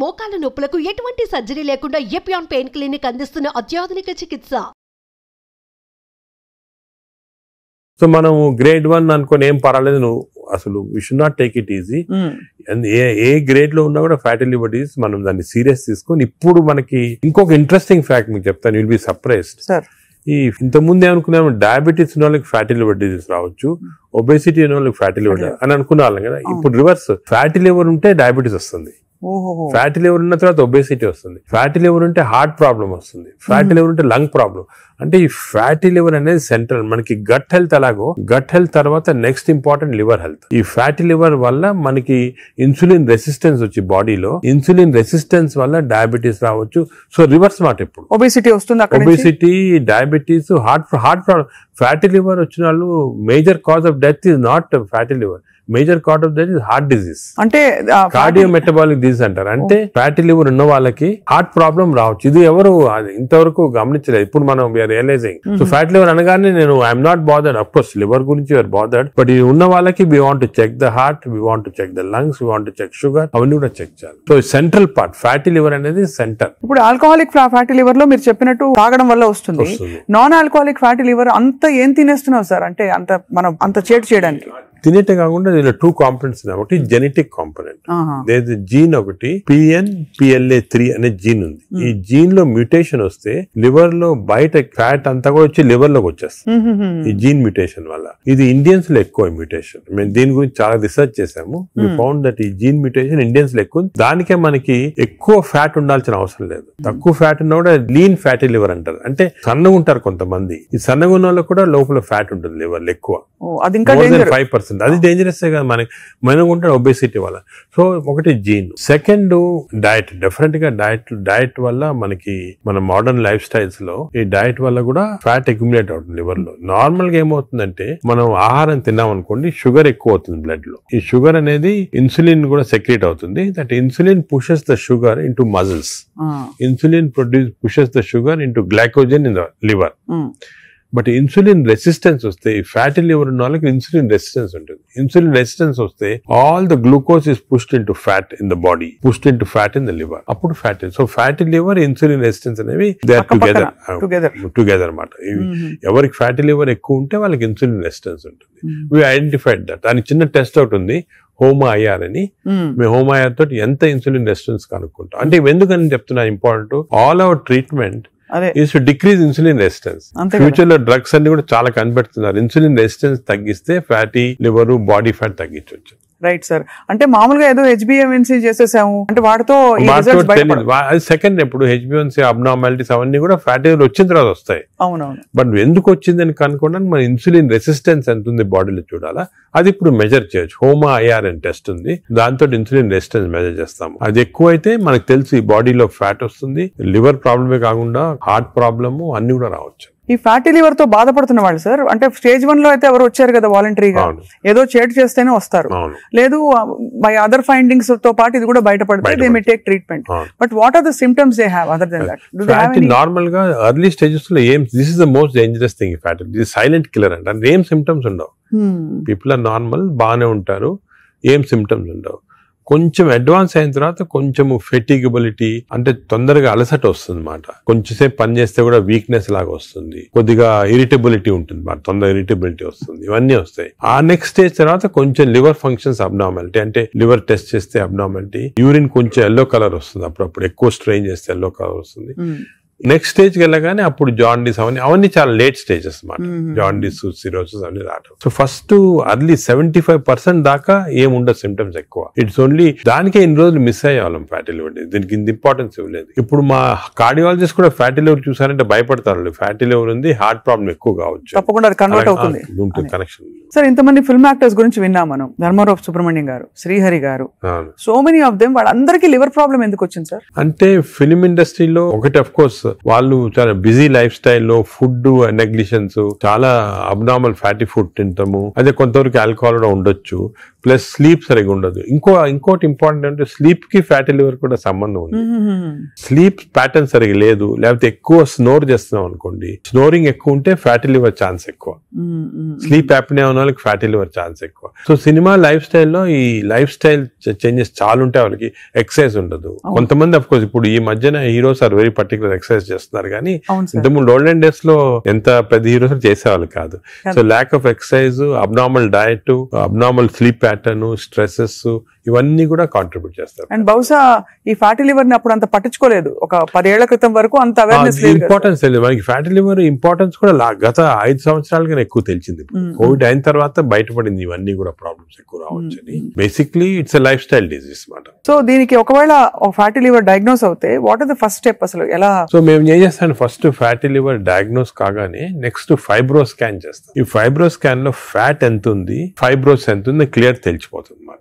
మోకాల నొప్పులకు ఎటువంటి సర్జరీ లేకుండా ఎపియాన్ పెయిన్ క్లినిక్ అందిస్తున్న అత్యాధునిక చికిత్స. సో మనం గ్రేడ్ 1 అనుకుని ఏం పర్వాలేదు, నువ్వు అసలు we should not take it easy. ఏ గ్రేడ్ లో ఉన్నా కూడా ఫ్యాటీ లివర్ డిసీజ్ మనం దాన్ని సీరియస్ తీసుకొని, ఇప్పుడు మనకి ఇంకొక ఇంట్రెస్టింగ్ ఫ్యాక్ట్ మీకు చెప్తాను, విల్ బి సర్ప్రైజ్డ్. ఈ ఇంతకుముందు ఏమనుకున్నాము, డయాబెటీస్ ఉన్న వాళ్ళకి ఫ్యాటీ లివర్ డిసీజ్ రావచ్చు, ఒబేసిటీ ఉన్న వాళ్ళకి ఫ్యాటీ లివర్ అని అనుకునే వాళ్ళం కదా. ఇప్పుడు రివర్స్, ఫ్యాటీ లివర్ ఉంటే డయాబెటీస్ వస్తుంది, ఫ్యాటీ లివర్ ఉన్న తర్వాత ఒబేసిటీ వస్తుంది, ఫ్యాటీ లివర్ ఉంటే హార్ట్ ప్రాబ్లం వస్తుంది, ఫ్యాటీ లివర్ ఉంటే లంగ్ ప్రాబ్లం. అంటే ఈ ఫ్యాటీ లివర్ అనేది సెంట్రల్. మనకి గట్ హెల్త్ ఎలాగో, గట్ హెల్త్ తర్వాత నెక్స్ట్ ఇంపార్టెంట్ లివర్ హెల్త్. ఈ ఫ్యాటీ లివర్ వల్ల మనకి ఇన్సులిన్ రెసిస్టెన్స్ వచ్చి బాడీలో, ఇన్సులిన్ రెసిస్టెన్స్ వల్ల డయాబెటీస్ రావచ్చు. సో రివర్స్ మాట, ఇప్పుడు ఒబేసిటీ వస్తుంది, obesity, diabetes, heart problem. Fatty liver వచ్చిన వాళ్ళు major cause of death is not fatty liver, major cause of death is heart disease, అంటే కార్డియో మెటబాలిక్ డిజీజ్ అంటారు. అంటే ఫ్యాటీ లివర్ ఉన్న వాళ్ళకి హార్ట్ ప్రాబ్లం రావచ్చు. ఇది ఎవరు ఇంతవరకు గమనించలేదు, ఇప్పుడు మనం we are realising. So fatty liver అనగానే నేను I'm not bothered, of course liver గురించి యూఆర్ బాదర్డ్, బట్ ఇది ఉన్న వాళ్ళకి we want to check the heart, we want to check the lungs, we want to check sugar, అవన్నీ కూడా check చేయాలి. So central part fatty liver అనేది centre. ఇప్పుడు alcoholic fatty liver లో మీరు చెప్పినట్టు తాగడం వల్ల వస్తుంది. నాన్ ఆల్కహాలిక్ ఫ్యాటీ లివర్ అంత ఏం తినేస్తున్నావు సార్, అంటే అంత మనం అంత చేటు చేయడానికి? తినేటే కాకుండా దీనిలో 2 కాంపోనెంట్స్ ఉన్నాయి. ఒకటి జెనెటిక్ కాంపోనెంట్, జీన్ ఒకటి PNPLA3 అనే జీన్ ఉంది. ఈ జీన్ లో మ్యూటేషన్ వస్తే లివర్ లో బయట ఫ్యాట్ అంతా కూడా వచ్చి లివర్ లోకి వచ్చేస్తుంది ఈ జీన్ మ్యూటేషన్ వల్ల. ఇది ఇండియన్స్ లో ఎక్కువ మ్యూటేషన్. మేము దీని గురించి చాలా రీసెర్చ్ చేసాము. వి ఫౌండ్ దట్ ఈ జీన్ మ్యూటేషన్ ఇండియన్స్ లో ఎక్కువ. దానికే మనకి ఎక్కువ ఫ్యాట్ ఉండాల్సిన అవసరం లేదు, తక్కువ ఫ్యాట్ ఉన్నా కూడా లీన్ ఫ్యాటీ లివర్ అంటారు. అంటే సన్నగా ఉంటారు కొంతమంది, ఈ సన్నగా ఉన్న వాళ్ళకి కూడా లోపల ఫ్యాట్ ఉంటుంది లివర్ లో ఎక్కువ, 5%. అది డేంజరస్ కదా మనం ఉంటాడు ఒబేసిటీ వల్ల. సో ఒకటి జీన్. Second diet. డెఫినెట్ గా డైట్ వల్ల మనకి మన మోడర్న్ లైఫ్ స్టైల్స్ లో ఈ డైట్ వల్ల కూడా ఫ్యాట్ అక్యుములేట్ అవుతుంది లివర్ లో. నార్మల్ గా ఏమవుతుందంటే మనం ఆహారం తిన్నాం అనుకోండి, షుగర్ ఎక్కువ అవుతుంది బ్లడ్ లో. ఈ షుగర్ అనేది ఇన్సులిన్ కూడా సెక్రేట్ అవుతుంది. That insulin pushes the sugar into muscles. Insulin pushes the sugar into glycogen in the liver. But insulin resistance వస్తే, ఈ ఫ్యాటీ లివర్ ఉన్న వాళ్ళకి ఇన్సులిన్ రెసిస్టెన్స్ ఉంటుంది. ఇన్సులిన్ రెసిస్టెన్స్ వస్తే all the glucose is pushed into fat in the body, pushed into fat in the liver. అప్పుడు fatty. So fatty liver, insulin resistance అనేవి they are together అన్నమాట. ఎవరికి fatty liver ఎక్కువ ఉంటే వాళ్ళకి insulin resistance ఉంటుంది. We identified that. దానికి చిన్న టెస్ట్ అవుట్ ఉంది, HOMA-IR అని. మేము HOMA-IR తోటి ఎంత ఇన్సులిన్ రెసిస్టెన్స్ కనుక్కుంటాం. అంటే ఎందుకని చెప్తున్నా important, all our treatment is to decrease insulin resistance. Future లో డ్రగ్స్ అన్ని కూడా చాలా కనిపెడుతున్నారు. ఇన్సులిన్ రెసిస్టెన్స్ తగ్గిస్తే ఫ్యాటీ లివర్, బాడీ ఫ్యాట్ తగ్గించవచ్చు. Right sir. అంటే మామూలుగా ఏదో HbA1c చేసేసాము అంటే వాటితో సెకండ్ ఎప్పుడు HbA1c అబ్నార్మాలిటీస్ అవన్నీ కూడా ఫ్యాటీ లివర్ వచ్చిన తర్వాత వస్తాయి. అవునవును. బట్ ఎందుకు వచ్చిందని కనుక్కోవడానికి మన ఇన్సులిన్ రెసిస్టెన్స్ ఎంత ఉంది బాడీలో చూడాలా. అది ఇప్పుడు మెజర్ చేయొచ్చు. HOMA-IR అని టెస్ట్ ఉంది, దాంతో ఇన్సులిన్ రెసిస్టెన్స్ మెజర్ చేస్తాము. అది ఎక్కువ అయితే మనకు తెలుసు ఈ బాడీలో ఫ్యాట్ వస్తుంది. లివర్ ప్రాబ్లమే కాకుండా హార్ట్ ప్రాబ్లము అన్ని కూడా రావచ్చు. ఈ ఫ్యాటీ లివర్ తో బాధపడుతున్న వాళ్ళు సార్, అంటే స్టేజ్ 1 లో అయితే ఎవరు వచ్చారు కదా వాలంటరీగా, ఏదో చేటు చేస్తేనే వస్తారు, లేదు బై అదర్ ఫైండింగ్స్ తో పాటు ఇది కూడా బయటపడితే they may take treatment. But what are the symptoms they have other than that? Normal గా ఎర్లీ స్టేజెస్ లో ఏం, this is the most dangerous thing. Fatty ఇది సైలెంట్ కిల్లర్ అంట. ఏం సిమ్టమ్స్ ఉండవు. పీపుల్ ఆర్ నార్మల్, బాగానే ఉంటారు, ఏం సిమ్టమ్స్ ఉండవు. కొంచెం అడ్వాన్స్ అయిన తర్వాత కొంచెము ఫెటిగబిలిటీ, అంటే తొందరగా అలసట వస్తుంది అన్నమాట. కొంచెంసేపు పని చేస్తే కూడా వీక్నెస్ లాగా వస్తుంది, కొద్దిగా ఇరిటబిలిటీ ఉంటుంది, తొందరగా ఇరిటబిలిటీ వస్తుంది, ఇవన్నీ వస్తాయి. ఆ నెక్స్ట్ స్టేజ్ తర్వాత కొంచెం లివర్ ఫంక్షన్స్ అబ్నార్మాలిటీ, అంటే లివర్ టెస్ట్ చేస్తే అబ్నార్మాలిటీ, యూరిన్ కొంచెం ఎల్లో కలర్ వస్తుంది, అప్పుడప్పుడు ఎక్కువ స్ట్రెయిన్ చేస్తే ఎల్లో కలర్ వస్తుంది. నెక్స్ట్ స్టేజ్ కి వెళ్ళగానే అప్పుడు జాండీస్ అవన్నీ చాలా లేట్ స్టేజెస్ అన్నమాట. జాండీస్, సిరోసిస్ అన్ని రావడం. సో ఫస్ట్ అర్లీ 75% దాకా ఏముండదు సిమ్టమ్స్ ఎక్కువ. ఇట్స్ ఓన్లీ దానికే ఇన్ని రోజులు మిస్ అయ్యేవాళ్ళం ఫ్యాటీ లివర్. దీనికి ఇంత ఇంపార్టెన్స్ ఇవ్వలేదు. ఇప్పుడు మా కార్డియాలజిస్ట్ కూడా ఫ్యాటీ లివర్ చూసారంటే భయపడతారు. ఫ్యాటీ లివర్ ఉంది, హార్ట్ ప్రాబ్లం ఎక్కువ కావచ్చు, తప్పకుండా అది కన్వర్ట్ అవుతుంది. కనెక్షన్. సార్, ఇంతమంది ఫిల్మ్ యాక్టర్స్ గురించి విన్నాం మనం, ధర్మారావు సుబ్రహ్మణ్యం గారు, శ్రీహరి గారు, సో మెనీ ఆఫ్ దెమ్, వాళ్ళందరికీ లివర్ ప్రాబ్లం ఎందుకు వచ్చింది సార్? అంటే ఫిల్మ్ ఇండస్ట్రీలో ఒకటి అఫ్ కోర్స్ వాళ్ళు చాలా బిజీ లైఫ్ స్టైల్లో ఫుడ్ నెగ్లిజెన్స్, చాలా అబ్నార్మల్ ఫ్యాటీ ఫుడ్ తింటాము. అదే కొంతవరకు ఆల్కహాల్ కూడా ఉండొచ్చు. ప్లస్ స్లీప్ సరిగా ఉండదు. ఇంకోటి ఇంపార్టెంట్ అంటే స్లీప్ కి ఫ్యాటీ లివర్ కూడా సంబంధం ఉంది. స్లీప్ ప్యాటర్న్ సరిగా లేదు, లేకపోతే ఎక్కువ స్నోర్ చేస్తున్నాం అనుకోండి, స్నోరింగ్ ఎక్కువ ఉంటే ఫ్యాటీ లివర్ ఛాన్స్ ఎక్కువ. స్లీప్ యాప్నియా ఉన్న వాళ్ళకి ఫ్యాటీ లివర్ ఛాన్స్ ఎక్కువ. సో సినిమా లైఫ్ స్టైల్లో ఈ లైఫ్ స్టైల్ చేంజెస్ చాలా ఉంటాయి. వాళ్ళకి ఎక్సర్సైజ్ ఉండదు. కొంతమంది అఫ్ కోర్స్ ఇప్పుడు ఈ మధ్యన heroes are very particular exercise చేస్తున్నారు, కానీ ఇంతకుముందు ఓల్డెన్ డేస్ లో ఎంత పెద్ద హీరోస్ చేసేవాళ్ళు కాదు. So lack of exercise, abnormal diet, abnormal sleep pattern, stresses, ఇవన్నీ కూడా కాంట్రిబ్యూట్ చేస్తారు. అండ్ బహుశా ఈ ఫ్యాటీ లివర్ ని అప్పుడు అంత పట్టించుకోలేదు. ఒక 10 ఏళ్ల క్రితం వరకు అంత అవేర్నెస్ లేదు, ఇంపార్టెన్స్ తెలియదు మనకి. ఫ్యాటీ లివర్ ఇంపార్టెన్స్ కూడా గత 5 సంవత్సరాలుగా ఎక్కువ తెలిసింది. కోవిడ్ అయిన తర్వాత బయటపడింది ఇవన్నీ కూడా ప్రాబ్లమ్స్ ఎక్కువ రావచ్చు. Basically it's a life style disease మాట. సో దీనికి ఒకవేళ ఫ్యాటీ లివర్ డయాగ్నోస్ అవుతే what is the first step అసలు ఎలా? సో మేము ఏం చేస్తాం, ఫస్ట్ ఫ్యాటీ లివర్ డయాగ్నోస్ కాగానే నెక్స్ట్ ఫైబ్రో స్కాన్ చేస్తాం. ఈ ఫైబ్రో స్కాన్ లో ఫ్యాట్ ఎంత ఉంది, ఫైబ్రోస్ ఎంత ఉంది క్లియర్ తెలిసిపోతుంది అన్నమాట.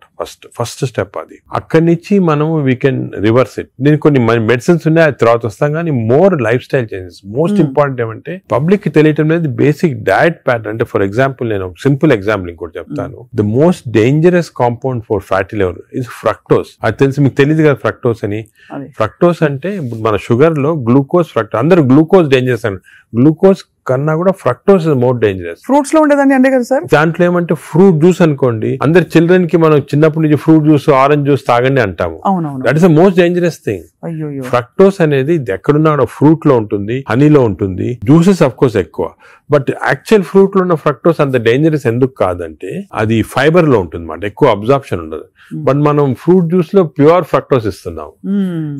ఫస్ట్ స్టెప్ అది. అక్కడి నుంచి మనం వీ కెన్ రివర్స్ ఇట్. దీనికి కొన్ని మెడిసిన్స్ ఉన్నాయి, అది తర్వాత వస్తాం. కానీ more life style changes. Most important ఏమంటే పబ్లిక్ కి తెలియటం లేదు బేసిక్ డయట్ ప్యాటర్న్. అంటే ఫర్ ఎగ్జాంపుల్ నేను సింపుల్ ఎగ్జాంపుల్ ఇంకోటి చెప్తాను. The most dangerous compound for fatty liver is fructose. అది తెలిసి మీకు తెలియదు కదా ఫ్రక్టోస్ అని. ఫ్రక్టోస్ అంటే ఇప్పుడు మన షుగర్ లో గ్లూకోజ్, ఫ్రక్టోస్. అందరూ గ్లూకోజ్ డేంజరస్ అని, గ్లూకోజ్ కన్నా కూడా fructose is more dangerous. Fruits లో ఉండేదండి అంతే కదా సార్. దాంట్లో ఏమంటే ఫ్రూట్ జ్యూస్ అనుకోండి, అందరు చిల్డ్రన్ కి మనం చిన్నప్పటి నుంచి ఫ్రూట్ జ్యూస్, ఆరెంజ్ జ్యూస్ తాగండి అంటాము. That is the most dangerous thing. Fructose అనేది ఎక్కడున్నా ఫ్రూట్ లో ఉంటుంది, హనీలో ఉంటుంది, జ్యూసెస్ అఫ్ కోర్స్ ఎక్కువ. బట్ యాక్చువల్ ఫ్రూట్ లో ఉన్న ఫ్రక్టోస్ అంత డేంజరస్ ఎందుకు కాదంటే అది ఫైబర్ లో ఉంటుంది అన్నమాట, ఎక్కువ అబ్జార్ప్షన్ ఉండదు. బట్ మనం ఫ్రూట్ జ్యూస్ లో ప్యూర్ ఫ్రక్టోస్ ఇస్తున్నాం.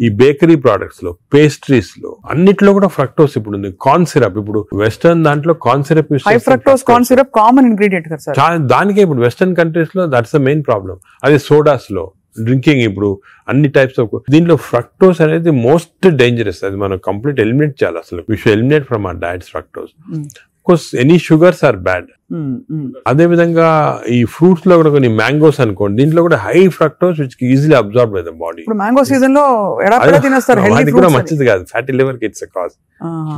ఈ బేకరీ ప్రొడక్ట్స్ లో, పేస్ట్రీస్ లో, అన్నిట్లో కూడా ఫ్రక్టోస్ ఇప్పుడు ఉంది. కార్న్ సిరప్, ఇప్పుడు వెస్టర్న్ దాంట్లో కార్న్ సిరప్ యూస్ చేస్తారు. Fructose corn syrup common ingredient కదా సార్. దానికే ఇప్పుడు వెస్టర్న్ కంట్రీస్ లో దట్స్ ద మెయిన్ ప్రాబ్లం. అదే సోడాస్ లో, డ్రింకింగ్, ఇప్పుడు అన్ని టైప్స్ ఆఫ్ దీంట్లో ఫ్రక్టోస్ అనేది మోస్ట్ డేంజరస్. అది మనం కంప్లీట్ ఎలిమినేట్ చేయాలి. అసలు we should eliminate from our diets fructose. Course any sugars are bad. అదే విధంగా ఈ ఫ్రూట్స్ లో కూడా కొన్ని మ్యాంగోస్ అనుకోండి, దీంట్లో కూడా high fructose which easily absorb by the body. Mango season లో అది కూడా మంచిది కాదు. ఫ్యాటీ లివర్ కి it's a cause.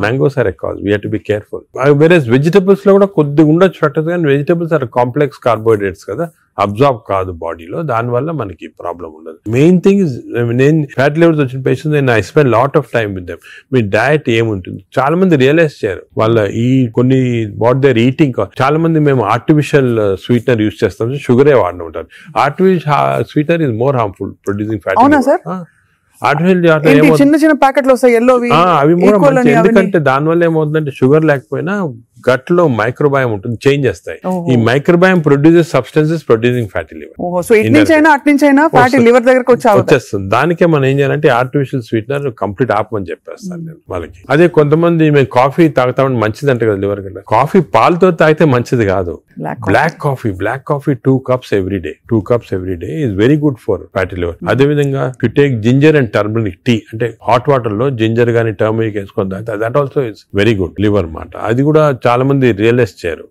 Mangoes are a cause. We have to be careful. వేరేస్ వెజిటబుల్స్ లో కూడా కొద్దిగా ఉండొచ్చు ఫ్రక్టోస్, కానీ వెజిటబుల్స్ ఆర్ కాంప్లెక్స్ కార్బోహైడ్రేట్స్ కదా, అబ్జార్బ్ కాదు బాడీలో, దాని వల్ల మనకి ప్రాబ్లం ఉండదు. మెయిన్ థింగ్ ఇస్, నేను ఫ్యాటీ లివర్స్ వచ్చిన పేషెంట్స్ నేను I spend lot of time with them. Me diet ఏముంటుంది చాలా మంది రియలైజ్ చేయరు. వాళ్ళ ఈ కొన్ని వాట్ దేర్ ఈటింగ్. చాలా మంది మేము ఆర్టిఫిషియల్ స్వీట్నర్ యూజ్ చేస్తాం, షుగరే వాడిన ఉంటారు. Artificial sweetener is more harmful producing fatty liver. చిన్న చిన్న ప్యాకెట్లు వస్తాయి ఎల్లోవి, అవి కూడా మంచి. ఎందుకంటే దానివల్ల ఏమవుతుందంటే షుగర్ లేకపోయినా గట్ లో మైక్రోబయామ్ ఉంటుంది, చేంజ్ చేస్తాయి. ఈ microbiome produces substances producing fatty liver. So it నుంచి అయినా అట్ నుంచి అయినా ఫ్యాటీ లివర్ దగ్గరకు వచ్చేస్తుంది. దానికే మనం ఏం చేయాలంటే ఆర్టిఫిషియల్ స్వీట్నర్ కంప్లీట్ ఆపమని చెప్పేస్తాను నేను వాళ్ళకి. అదే కొంతమంది మేము కాఫీ తాగుతామని మంచిది అంటే కదా లివర్ కన్నా. కాఫీ పాలతో తాగితే మంచిది కాదు. Black coffee 2 cups every day. 2 cups every day is very good for fatty liver. అదే విధంగా you take ginger and turmeric tea, అంటే హాట్ వాటర్ లో జింజర్ గానీ టర్మరిక్ వేసుకొని తాగితే that also is very good liver మాట. అది కూడా చాలా మంది రియలైజ్ చేయరు.